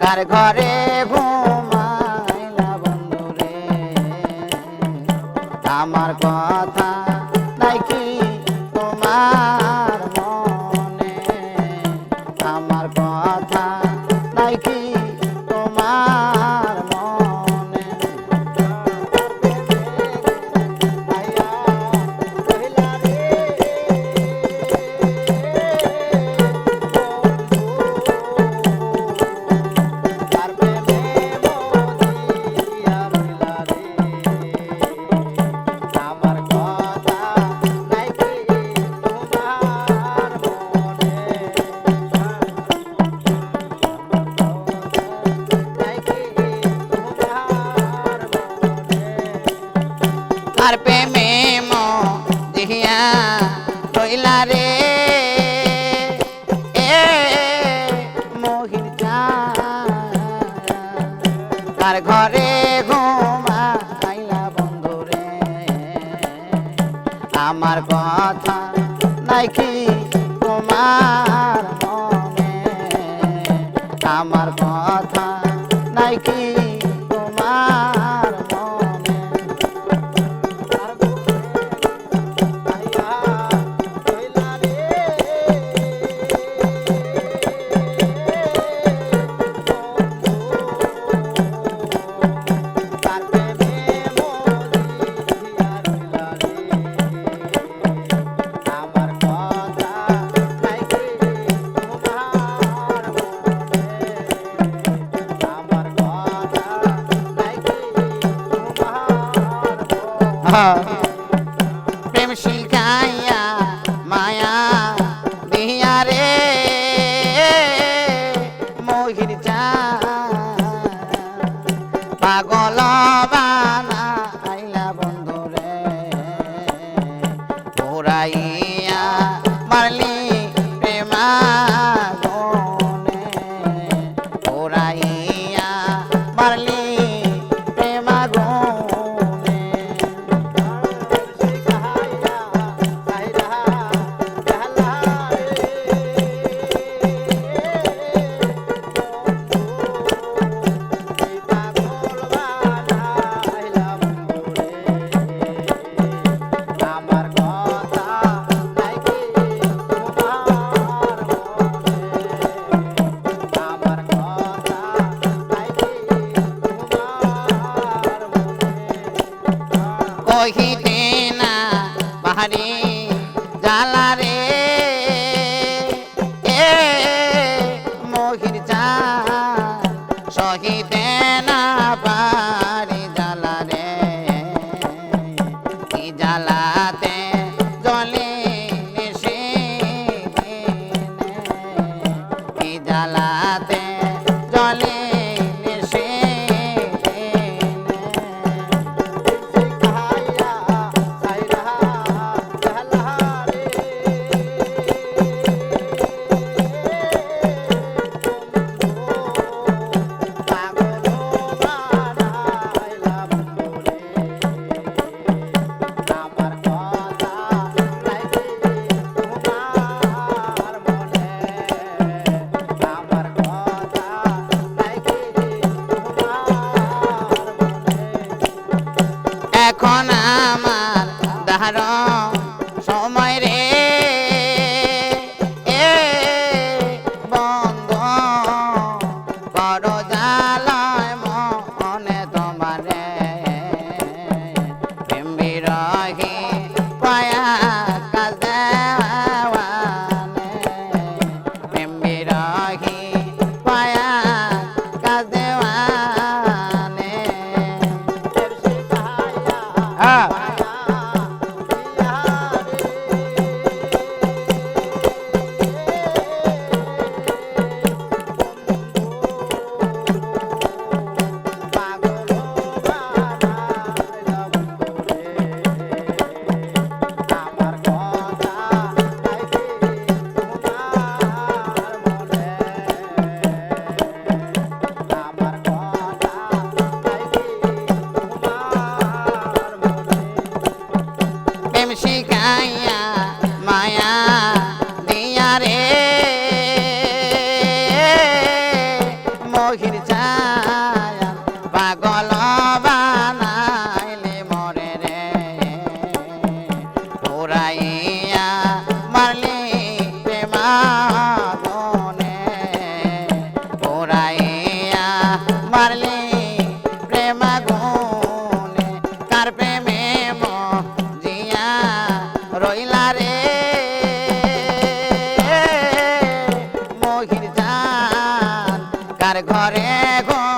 কার ঘরে ঘুমাইলা বন্ধুরে আমার কথা নাই কি তোমার মনে আমার কথা নাই কি তোমার মনে আর প্রেমে মদিয়া রইলা রে এ মোহির কার ঘরে ঘুমাইলা বন্ধুরে আমার কথা নাই কি তোমার মনে আমার কথা নাই কি তোমার মনে প্রেম শিখাইয়া মায়া দিয়া রে মোহির পাগল বানাইলা বন্ধুরে ঘুরাইয়া মারলি প্রেমা গনে ঘুরাইয়া মারলি প্রেমা গনে কহিতে না বাহারি জালা রে এ মোহির সহিতে না পারি জালা রে কি জালাতে জলে সে কি জালাতে জলে সে ঘরে ঘরে